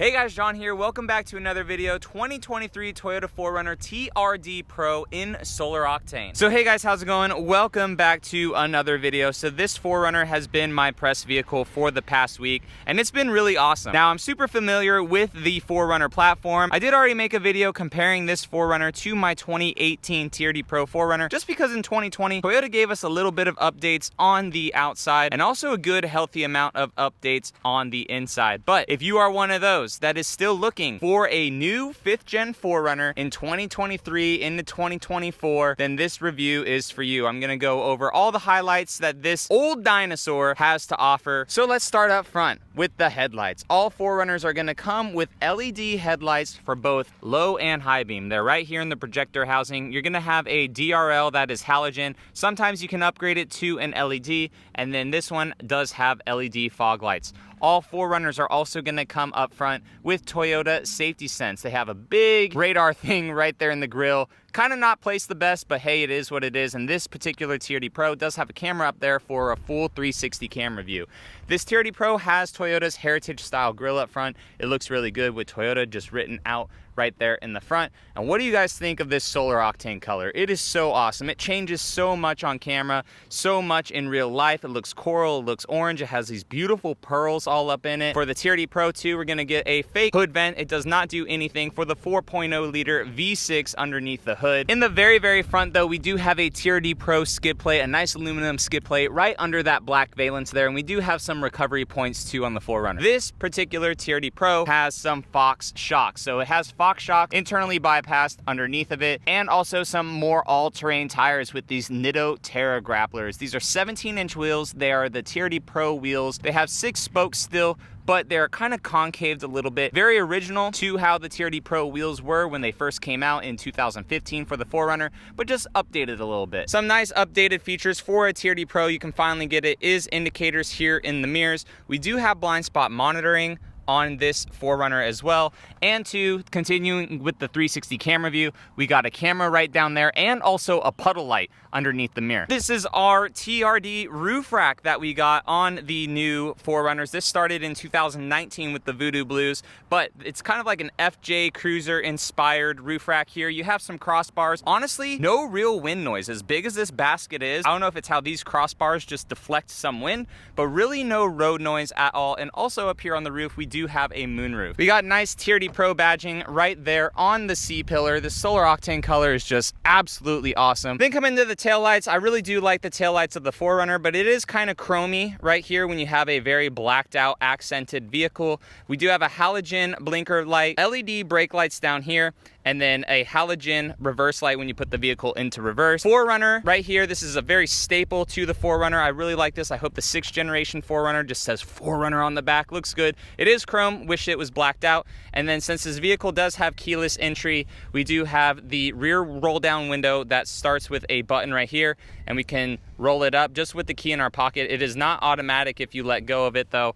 Hey guys, John here. Welcome back to another video. 2023 Toyota 4Runner TRD Pro in Solar Octane. So hey guys, how's it going? Welcome back to another video. So this 4Runner has been my press vehicle for the past week, and it's been really awesome. Now I'm super familiar with the 4Runner platform. I did already make a video comparing this 4Runner to my 2018 TRD Pro 4Runner, just because in 2020, Toyota gave us a little bit of updates on the outside and also a good healthy amount of updates on the inside. But if you are one of those that is still looking for a new 5th gen 4Runner in 2023 into 2024, then this review is for you. I'm gonna go over all the highlights that this old dinosaur has to offer. So let's start up front with the headlights. All 4Runners are gonna come with LED headlights for both low and high beam. They're right here in the projector housing. You're gonna have a DRL that is halogen. Sometimes you can upgrade it to an LED, and then this one does have LED fog lights. All 4Runners are also gonna come up front with Toyota Safety Sense. They have a big radar thing right there in the grill. Kind of not placed the best, but hey, it is what it is. And this particular TRD Pro does have a camera up there for a full 360 camera view. This TRD Pro has Toyota's heritage style grille up front. It looks really good with Toyota just written out right there in the front. And what do you guys think of this Solar Octane color? It is so awesome. It changes so much on camera, so much in real life. It looks coral, it looks orange, it has these beautiful pearls all up in it. For the TRD Pro 2, we're gonna get a fake hood vent. It does not do anything for the 4.0 liter V6 underneath the hood. In the very front though, we do have a TRD Pro skid plate, a nice aluminum skid plate right under that black valence there, and we do have some recovery points too on the 4Runner. This particular TRD Pro has some Fox shocks. So it has Fox shock internally bypassed underneath of it, and also some more all-terrain tires with these Nitto Terra grapplers. These are 17-inch wheels. They are the TRD Pro wheels. They have 6 spokes still, but they're kind of concaved a little bit. Very original to how the TRD Pro wheels were when they first came out in 2015 for the 4Runner, but just updated a little bit. Some nice updated features for a TRD Pro, you can finally get it, is indicators here in the mirrors. We do have blind spot monitoring on this 4Runner as well. And to continuing with the 360 camera view, we got a camera right down there and also a puddle light underneath the mirror. This is our TRD roof rack that we got on the new 4Runners. This started in 2019 with the Voodoo Blues, but it's kind of like an FJ Cruiser inspired roof rack here. You have some crossbars. Honestly, no real wind noise. As big as this basket is, I don't know if it's how these crossbars just deflect some wind, but really no road noise at all. And also up here on the roof, we do have a moonroof. We got nice TRD Pro badging right there on the C-pillar. The Solar Octane color is just absolutely awesome. Then come into the taillights. I really do like the taillights of the 4Runner, but it is kind of chromy right here when you have a very blacked out accented vehicle. We do have a halogen blinker light, LED brake lights down here, and then a halogen reverse light when you put the vehicle into reverse. 4Runner right here, this is a very staple to the 4Runner. I really like this. I hope the 6th generation 4Runner just says 4Runner on the back. Looks good. It is chrome, wish it was blacked out. And then since this vehicle does have keyless entry, we do have the rear roll down window that starts with a button right here, and we can roll it up just with the key in our pocket. It is not automatic if you let go of it though,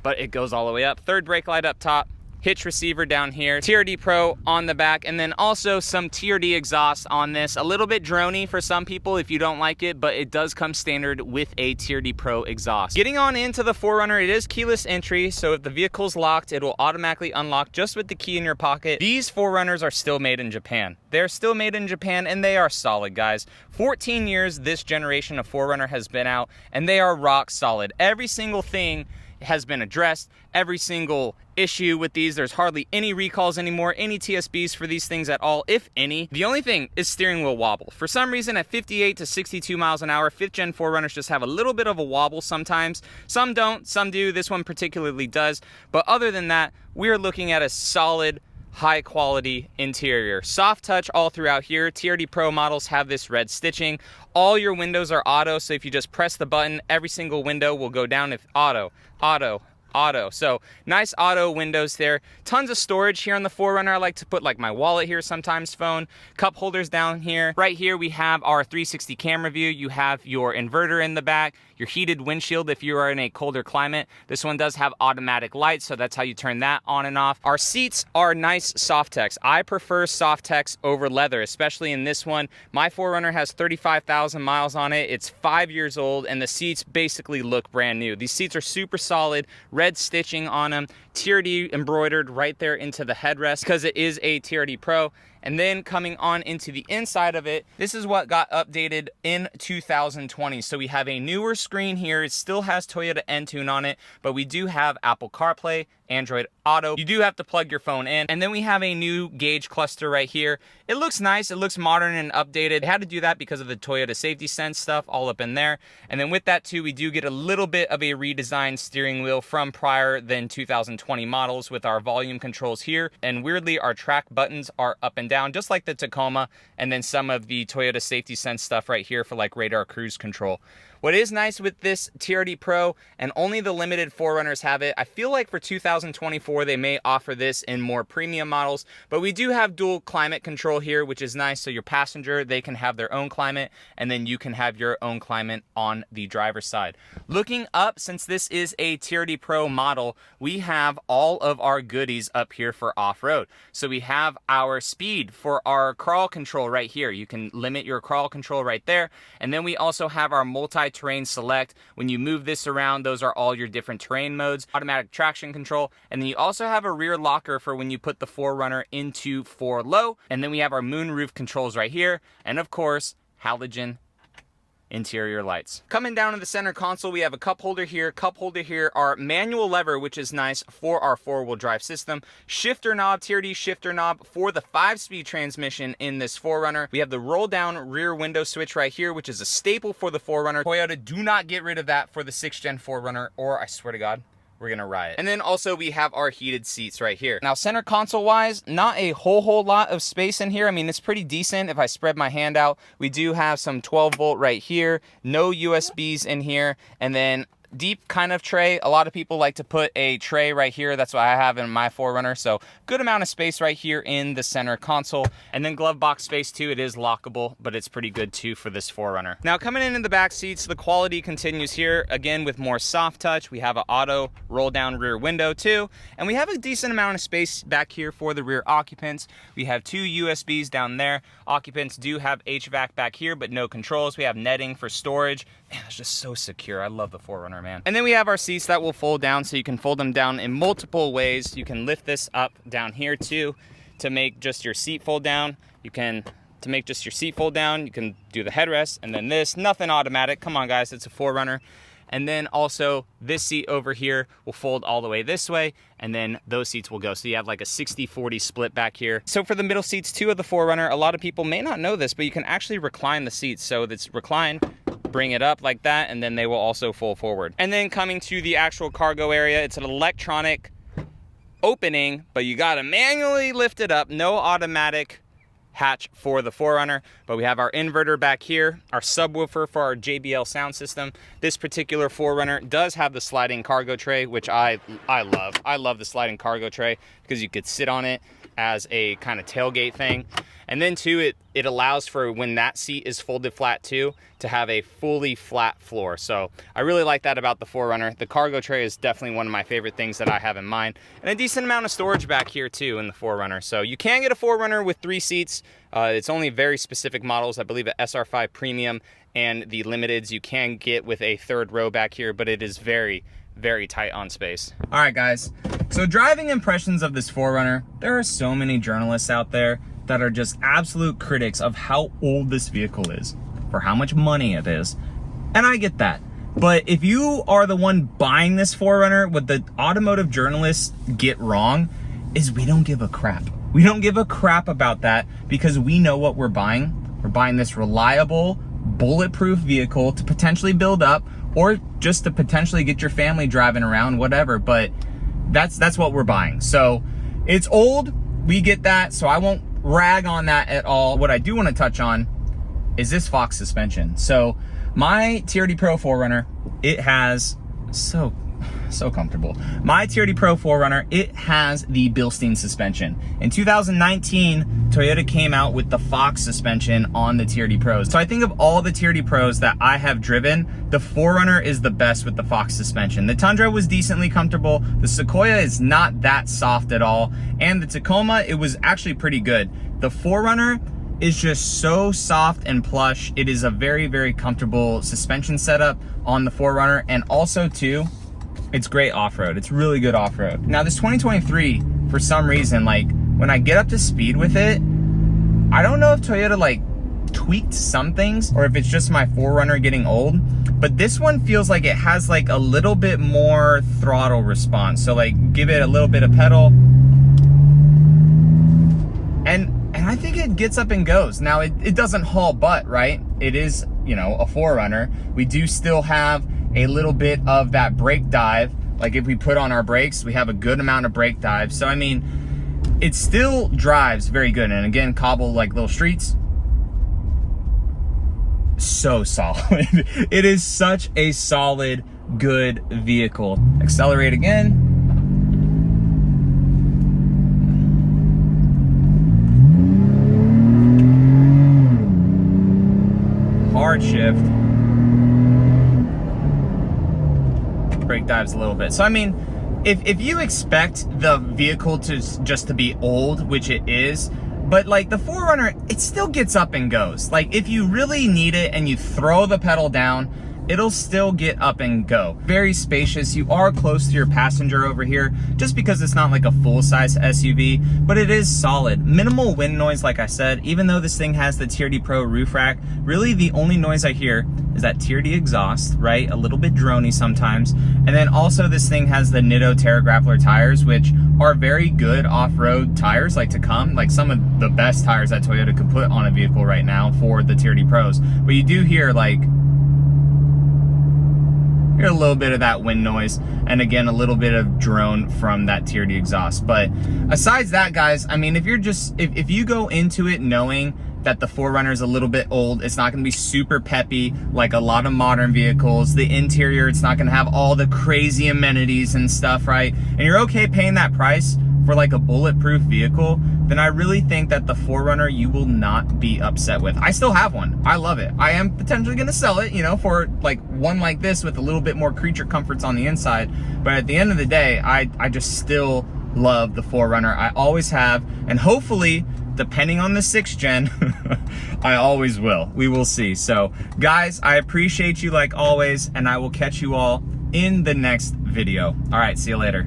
but it goes all the way up. 3rd brake light up top, hitch receiver down here, TRD Pro on the back, and then also some TRD exhaust on this. A little bit droney for some people if you don't like it, but it does come standard with a TRD Pro exhaust. Getting on into the 4Runner, it is keyless entry, so if the vehicle's locked, it will automatically unlock just with the key in your pocket. These 4Runners are still made in Japan. They're still made in Japan, and they are solid, guys. 14 years this generation of 4Runner has been out, and they are rock solid. Every single thing has been addressed. Every single issue with these, there's hardly any recalls anymore, any TSBs for these things at all, if any. The only thing is steering wheel wobble. For some reason at 58 to 62 miles an hour, 5th gen 4Runners just have a little bit of a wobble sometimes. Some don't, some do. This one particularly does. But other than that, we're looking at a solid, high quality interior. Soft touch all throughout here. TRD Pro models have this red stitching. All your windows are auto, so if you just press the button, every single window will go down if auto. So nice auto windows there. Tons of storage here on the 4Runner. I like to put like my wallet here sometimes, phone, cup holders down here. Right here we have our 360 camera view. You have your inverter in the back, your heated windshield if you are in a colder climate. This one does have automatic lights, so that's how you turn that on and off. Our seats are nice Softex. I prefer Softex over leather, especially in this one. My 4Runner has 35,000 miles on it. It's 5 years old, and the seats basically look brand new. These seats are super solid, red red stitching on them, TRD embroidered right there into the headrest because it is a TRD Pro. And then coming on into the inside of it, this is what got updated in 2020. So we have a newer screen here. It still has Toyota Entune on it, but we do have Apple CarPlay, Android Auto. You do have to plug your phone in. And then we have a new gauge cluster right here. It looks nice. It looks modern and updated. They had to do that because of the Toyota Safety Sense stuff all up in there. And then with that too, we do get a little bit of a redesigned steering wheel from prior than 2020 models with our volume controls here. And weirdly, our track buttons are up and down, just like the Tacoma, and then some of the Toyota Safety Sense stuff right here for like radar cruise control. What is nice with this TRD Pro, and only the limited 4Runners have it, I feel like for 2024 they may offer this in more premium models, but we do have dual climate control here, which is nice. So your passenger, they can have their own climate, and then you can have your own climate on the driver's side. Looking up, since this is a TRD Pro model, we have all of our goodies up here for off-road. So we have our speed for our crawl control right here. You can limit your crawl control right there. And then we also have our multi-terrain select. When you move this around, those are all your different terrain modes, automatic traction control. And then you also have a rear locker for when you put the 4Runner into 4 low. And then we have our moonroof controls right here. And of course, halogen interior lights. Coming down in the center console, we have a cup holder here, our manual lever, which is nice for our 4-wheel drive system, shifter knob, TRD shifter knob for the 5-speed transmission in this 4Runner. We have the roll down rear window switch right here, which is a staple for the 4Runner. Toyota, do not get rid of that for the 6th gen 4Runner, or I swear to God, we're gonna riot. And then also we have our heated seats right here. Now center console wise, not a whole lot of space in here. I mean, it's pretty decent if I spread my hand out. We do have some 12 volt right here, no USBs in here, and then deep kind of tray. A lot of people like to put a tray right here. That's what I have in my 4Runner. So good amount of space right here in the center console. And then glove box space too. It is lockable, but it's pretty good too for this 4Runner. Now coming in the back seats, the quality continues here again with more soft touch. We have an auto roll down rear window too. And we have a decent amount of space back here for the rear occupants. We have 2 USBs down there. Occupants do have HVAC back here, but no controls. We have netting for storage. Man, it's just so secure. I love the 4Runner, man. And then we have our seats that will fold down, so you can fold them down in multiple ways. You can lift this up down here too to make just your seat fold down. You can do the headrest, and then this, nothing automatic. Come on guys, it's a 4Runner. And then also this seat over here will fold all the way this way, and then those seats will go. So you have like a 60-40 split back here. So for the middle seats too of the 4Runner, a lot of people may not know this, but you can actually recline the seats. So it's recline, bring it up like that, and then they will also fold forward. And then coming to the actual cargo area, it's an electronic opening, but you gotta manually lift it up, no automatic hatch for the 4Runner. But we have our inverter back here, our subwoofer for our JBL sound system. This particular 4Runner does have the sliding cargo tray, which I love. I love the sliding cargo tray because you could sit on it as a kind of tailgate thing. And then too, it allows for when that seat is folded flat too, to have a fully flat floor. So I really like that about the 4Runner. The cargo tray is definitely one of my favorite things that I have in mind. And a decent amount of storage back here too in the 4Runner. So you can get a 4Runner with 3 seats. It's only very specific models. I believe at SR5 Premium and the Limiteds you can get with a 3rd row back here, but it is very tight on space. All right guys, so driving impressions of this 4Runner. There are so many journalists out there that are just absolute critics of how old this vehicle is, for how much money it is. And I get that. But if you are the one buying this 4Runner, what the automotive journalists get wrong is we don't give a crap. We don't give a crap about that because we know what we're buying. We're buying this reliable, bulletproof vehicle to potentially build up, or just to potentially get your family driving around, whatever. But that's what we're buying. So it's old, we get that, so I won't rag on that at all. What I do want to touch on is this Fox suspension. So my TRD Pro 4Runner, it has so comfortable. My TRD Pro 4Runner, it has the Bilstein suspension. In 2019, Toyota came out with the Fox suspension on the TRD Pros. So I think of all the TRD Pros that I have driven, the 4Runner is the best with the Fox suspension. The Tundra was decently comfortable. The Sequoia is not that soft at all. And the Tacoma, it was actually pretty good. The 4Runner is just so soft and plush. It is a very comfortable suspension setup on the 4Runner. And also too, it's great off-road. It's really good off-road. Now this 2023, for some reason, like when I get up to speed with it, I don't know if Toyota like tweaked some things or if it's just my 4Runner getting old, but this one feels like it has like a little bit more throttle response. So like give it a little bit of pedal, and I think it gets up and goes. Now it doesn't haul butt, right? It is, you know, a 4Runner. We do still have a little bit of that brake dive. Like if we put on our brakes, we have a good amount of brake dive. So I mean, it still drives very good. And again, cobble like little streets, so solid. It is such a solid, good vehicle. Accelerate again. Hard shift. Brake dives a little bit. So I mean, if you expect the vehicle to just to be old, which it is, but like the 4Runner, it still gets up and goes. Like if you really need it and you throw the pedal down, it'll still get up and go. Very spacious. You are close to your passenger over here just because it's not like a full-size SUV, but it is solid. Minimal wind noise, like I said. Even though this thing has the TRD Pro roof rack, really the only noise I hear is that TRD exhaust, right? A little bit drony sometimes. And then also this thing has the Nitto Terra Grappler tires, which are very good off-road tires, like to come, like some of the best tires that Toyota could put on a vehicle right now for the TRD Pros. But you do hear like, a little bit of that wind noise, and again a little bit of drone from that TRD exhaust. But besides that, guys, I mean, if you're just if you go into it knowing that the 4Runner is a little bit old, it's not going to be super peppy like a lot of modern vehicles. The interior, it's not going to have all the crazy amenities and stuff, right? And you're okay paying that price for like a bulletproof vehicle, then I really think that the 4Runner you will not be upset with. I still have one. I love it. I am potentially going to sell it, you know, for like one like this with a little bit more creature comforts on the inside. But at the end of the day, I just still love the 4Runner. I always have, and hopefully, depending on the 6th gen, I always will. We will see. So guys, I appreciate you like always, and I will catch you all in the next video. All right, see you later.